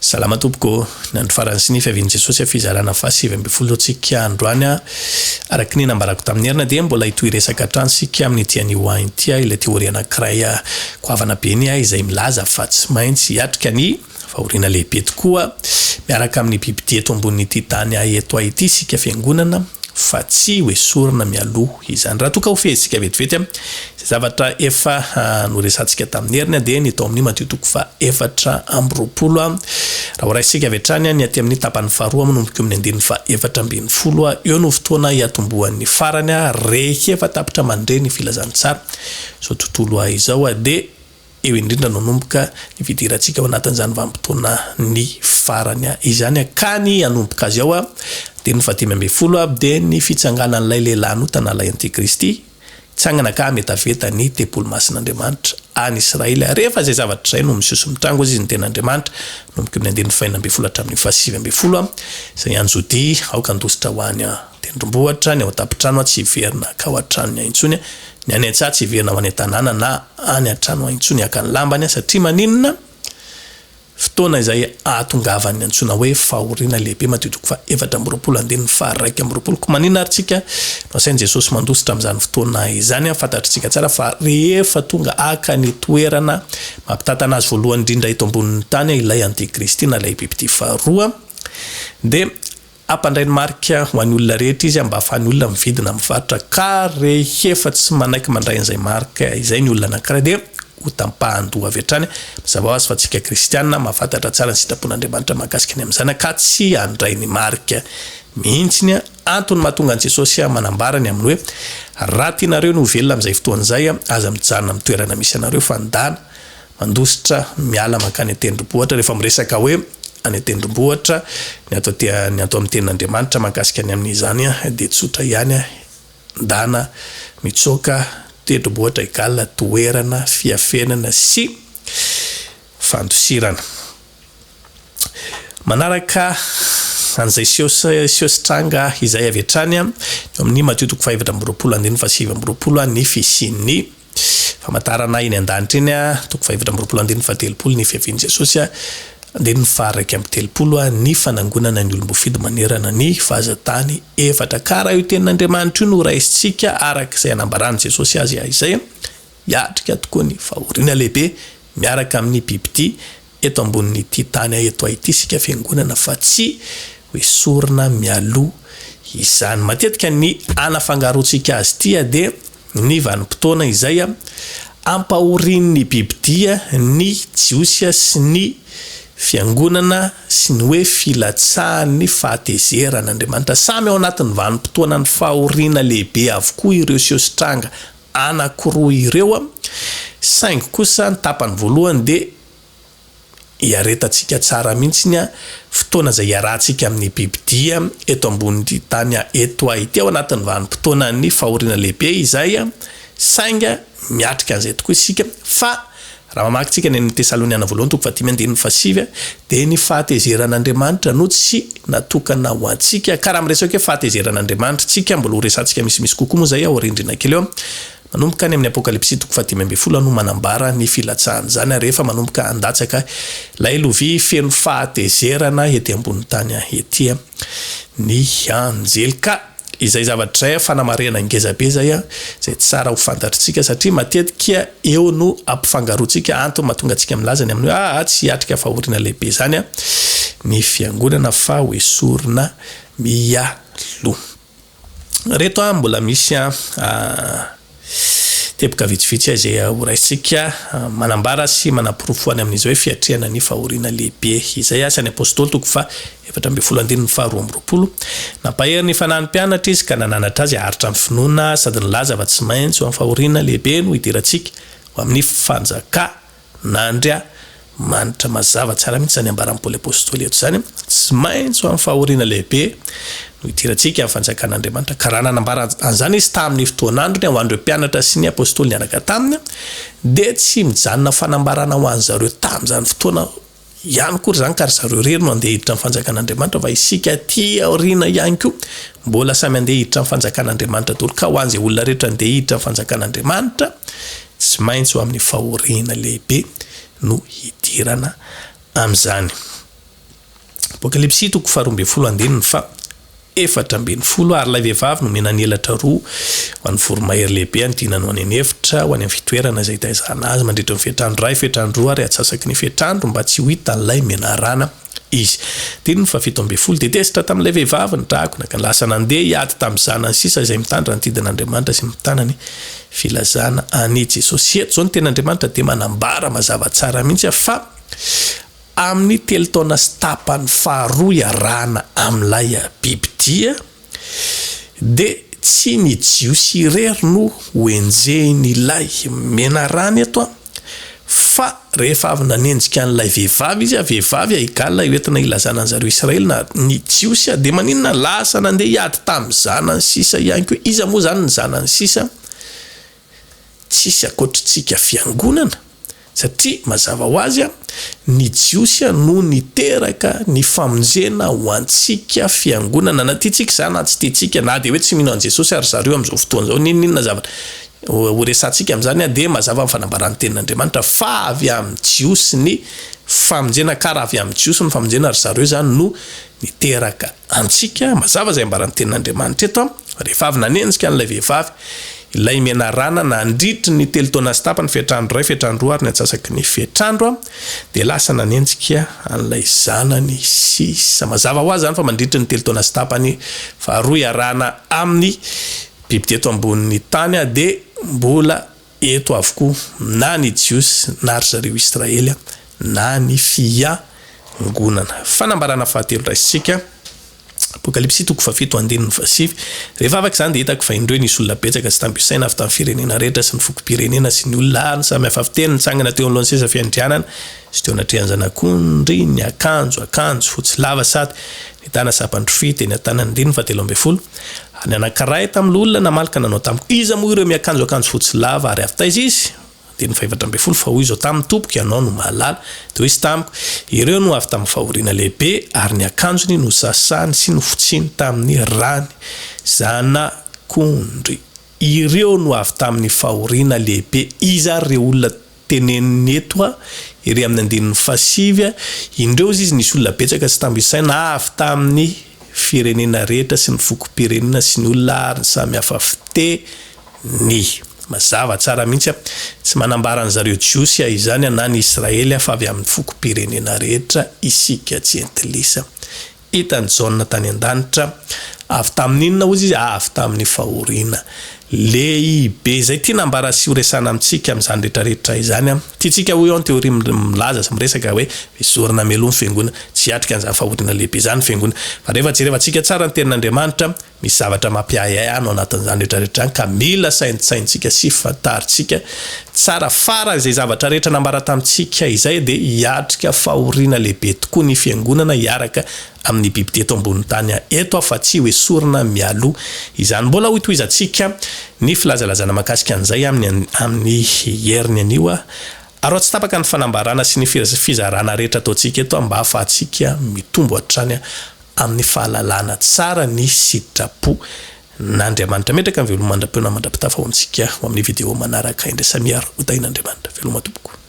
Salama tompoko nandro faran'ny fiavian'i Jesosy fizarana fahasivy amby folo tsika androany araky ny nambarako tamin'ny herina dia mbola hitoy resaka hatrany sika amin'ny tiany hoainy tia ilay teorie anankiray koavana be ny izay milaza fa tsy maintsy hiatrika ny fahoriana lehibe tokoa miaraka amin'ny biby eto ambonin'ity tany eto ity sika fiangonana fa tsy hoe sorana mialoha izany raha toka ho fehitsika vetivety izay zavatra efa noresantsika tamin'ny herina dia ny tao amin'ny matitoko fa 4 raha horaisika vetrany ny aty amin'ny tapany faharoa manomboka amin'ny andininy fa 4 eo no fotoana hiatombohan'ny farany rehefa tapitra mandre ny filazany tsara so tontolo izao dia eo indrindra nanomboka ny fidirantsika ao anatin'izany vanim-potoana ny farany izany ka ny hanomboka azy ao dia ny 10 dia ny fitsanganan'ilay lehilahy notanalay antikristy tsangana ka metaveta ny tempolo masin'Andriamanitra any Israely rehefa zay zavatra izay no misoso mitrango izy ny ten'Andriamanitra nomboka amin'ny andininy 9 hatramin'ny 9 izay anjody aoka andositra ho any tendrombohatra ny ao tapitrano tsy hiverina ka ho an-trano intsony ny any an-tsaha tsy hiverina ho any an-tanàna na any an-trano intsony aka ny lambany satria maninona fotoana izay atongavany antsona hoe fahoriana lehibe matitoko fa 4 andininy fa 1 ko maninona aritsika no asain'i Jesosy mandositra amin'izany fotoana izany fantatritsika tsara fa rehefa tonga aka ny toerana mampitantana azy voalohany indrindra eto ambonin'ny tany ilay antikristy na ilay biby faharoa dia ampandray ny marika ho an'ny olona rehetra izy mba ahafahan'ny olona mividina mivarotra ka rehefa tsy manaiky mandray an'izay marika izay ny olona anankiray dia ho tampahandoha avy hatrany mazava ho azy fa tsika kristianina mahafantatra tsara ny sitrapon'Andriamanitra mahakasika ny amin'izany ka tsy handray ny marika mihitsiny antony mahatonga an'i Jesosy manambarany amin'ny hoe raha tianareo no velona amin'izay fotoan'izay aza mijanona amin'ny toerana misy anareo fandana mandositra miala makany tendrombohitra rehefa miresaka hoe any tendrombohitra ny atao amin'ny tenin'Andriamanitra mahakasika ny amin'izany dia tsotra ihany ndana mitsoka tendrombohitra egal toerana fiafenana sy fandosirana manaraka an'izay siositranga izay avy hatrany eo amin'ny matitoko fa 4 andininy fa 9 ny fisian'ny famantarana iny an-danitra iny toko fa 4 andininy fa 3 ny fiavian'i Jesosy andininy fa 1 ny fanangonana ny olom-bofidy manerana ny fahazatany 4 ka raha io tenin'Andriamanitra io no raisitsika arak'izay anambarany Jesosy azy izay hiatrika tokoa ny fahoriana lehibe miaraka amin'ny biby eto ambonin'ity tany eto ity sika fiangonana fa tsy hoe sorona mialoha izany matetika ny anafangaroantsika azy tia dia ny vanim-potoana izay ampahorin'ny biby ny jiosy sy ny fiangonana sy ny hoe filatsahan'ny fahatezeran'Andriamanitra samy ao anatin'ny vanim-potoana ny fahoriana lehibe avokoa ireo siositranga anankiroa ireo saingy kosa ny tapany voalohany dia hiaretantsika tsara mihitsy fotoana izay hiarahantsika amin'ny biby eto ambonin'ny tany eto ity ao anatin'ny vanim-potoana ny fahoriana lehibe izay sainga miatrika an'izay tokoa isika fa raha mamakitsika ny Tesaloniana voalohany toko 10:7 dia ny fahatezeran'Andriamanitra no tsy natokana ho antsika ka raha miresaka hoe fahatezeran'Andriamanitra tsika mbola ho resantsika misimisy kokoa moa zay ao rindrina kely eo manomboka ny amin'ny apokalipsy toko 10 no manambara ny filatsahany zany rehefa manomboka andatsaka lay lovia feno fahatezerana ety ambony tany ety ny anjelika izay zavatra fanamarena ngezabe zay tsara ho fantatritsika satria matetika eo no ampifangaroantsika antony mahatonga antsika milaza ny amin'ny hoe tsy hiatrika fahoriana lehibe zany ny fiangonana fa hoe sorona mialoha reto mbola misy teboka vitsivitsy izay horaisitsika manambara sy manapirofo any amin'izao hoe fiatrehana ny fahoriana lehibe izay asan'ny apôstôly toko fa 12 andininy fa 12 nampahery ny fanahy mpianatra izy ka nananatra azy aharitra amin'ny finoana sady nilaza fa tsy maintsy ho amin'ny fahoriana lehibe no hidirantsika ho amin'ny fanjaka nandry manitra mazava tsara mihitsy zany ambaran'ny Paoly apôstôly eto zany tsy maintsy ho amin'ny fahoriana lehibe no hidirantsika amin'ny fanjakan'Andriamanitra ka raha nanambara an'izany izy tamin'ny fotoan'androny ho an'ireo mpianatra sy ny apôstôly niaraka taminy dia tsy mijanona fanambarana ho an'zareo tamin'izany fotoana ihany kory zany ka ry zareo rery no andeha hiditra amin'ny fanjakan'Andriamanitra fa isika ty aoriana ihany koa mbola samy andeha hiditra amin'ny fanjakan'Andriamanitra daholo ka ho an'izay olona rehetra andeha hiditra amin'ny fanjakan'Andriamanitra tsy maintsy ho amin'ny fahoriana lehibe no hidirana amin'izany Apokalipsy 4:20 fa 4:40 ary lay vehivavy no mena ny elatra roa ho an'ny voromahery lehibe antinany ho any an'efitra ho any amin'ny fitoerana izay taizana azy mandritra ny fetrandro ray fetrandro roa ary atsasaky ny fetrandro mba tsy ho hita an'ilay menarana izy. Diny fa 7:10 dia tesitra tamin'ilay vehivavy ny drako naka ny lasa nandeha hiady tamin'ny zanany sisa izay mitandra ny tidin'Andriamanitra sy mitanany filazana any Jesosy. Eto zao ny ten'Andriamanitra dia manambara mazava tsara mihitsy fa amin'ny 3 taona sy tapany faharoa iarahana amin'ilay bibidia dia tsy ny jiosy irery no hoenjen'ilay menarany eto fa rehefa avy nanenjika an'ilay vehivavy izy vehivavy higalina hoentina ilazana an'zareo Israely na ny jiosy dia maninona lasa nandeha hiady tamin'ny zanany sisa ihany koa. Iza moa zany ny zanany sisa? Tsisy akoatritsika fiangonana satria mazava ho azy ny jiosy no niteraka ny famonjena ho antsika fiangonana na tiantsika zany na tsy tiantsika na dia hoe tsy mino an Jesosy ary zareo amin'izao fotoana zao ninona zavatra ho resantsika amin'izany dia mazava amin'ny fanambarany tenin'Andriamanitra fa avy amin'ny jiosy ny famonjena karaha avy amin'ny jiosy ny famonjena ary zareo zany no niteraka antsika. Mazava izay ambarany tenin'Andriamanitra eto rehefa avy nanenjika an'ilay vehivavy ilay menarana nandritry ny 3 taona sy tapany fetrandro ray fetrandro roa ary ny atsasaky ny fetrandro dia lasa nanenjika an'ilay zanany sisa. Mazava ho azy zany fa mandritry ny 3 taona sy tapany faharoa iarahana amin'ny biby eto ambonin'ny tany dia mbola eto avokoa na ny jiosy na ry zareo Israely na ny fiangonana. Fanambarana fahatelo raisitsika Apokalipsy 7:7 rehefa afaka izany dia hitako fa indreo nisy olona betsaka sy tambisaina avy tamin'ny firenena rehetra sy ny fokom-pirenena sy ny olona ny samy hafa fiteny nitsangana teo alohan'ny seza fiandrianana sy teo anatrehany zanak'ondry ny akanjo fotsy lava sady nitana sapandro fity ny atanany 7:12 any anankiray tamin'ny olona namalaka nanao tamiko iza moa ireo miakanjo fotsy lava ary avy taiza izy 7:12 fa hoy izao tamin'ny tompoko ianao no mahalala dia izy tamiko ireo no avy tamin'ny fahoriana lehibe ary ny akanjony no sasany sy no fotsiny tamin'ny rany zanak'ondry. Ireo no avy tamin'ny fahoriana lehibe iza reo olona teneniny eto iry amin'ny 9:5 indreo izy nisy olona betsaka sy tambisaina avy tamin'ny firenena rehetra sy ny fokom-pirenena sy ny olona ary samy hafa fiteny. Mazava tsara mihitsy tsy manambara an'zareo jiosy izany na ny Israely fa avy amin'ny fokom-pirenena rehetra isika tsy entilisa. Hitany Jaona tany an-danitra avy tamin'inona ozy izy avy tamin'ny fahoriana lehibe zay tia nambara sy horesana amintsika amin'izany rehetrarehetra izany tiantsika hoe ny teoria milaza sy miresaka hoe zorina meloa ny fiangonana tsy hatrika an'izany fahoriana lehibe zany fiangonana fa rehefa jerevantsika tsara ny tenin'Andriamanitra misy zavatra mampiahay ao anatin'izany rehetrarehetra ka mila saintsika sy fantaritsika tsara fara izay zavatra rehetra nambara tamintsika izay dia hiatrika fahoriana lehibe tokoa ny fiangonana hiaraka amin'ny biby teto ambony tany eto fa tsy hoe sorina mialoha izany. Mbola ho toizantsika ny filazalazana makasika an'izay amin'ny heriny anio ary tsy tapaka ny fanambarana sy ny fizarana rehetra ataontsika eto mba ahafahantsika mitombo hatrany amin'ny fahalalana tsara ny sitrapo n'Andriamanitra. Metraka ny veloma mandram-peo na mandram-pitafa ho amintsika ho amin'ny video manaraka indray samiaro ho tahin'Andriamanitra veloma tompoko.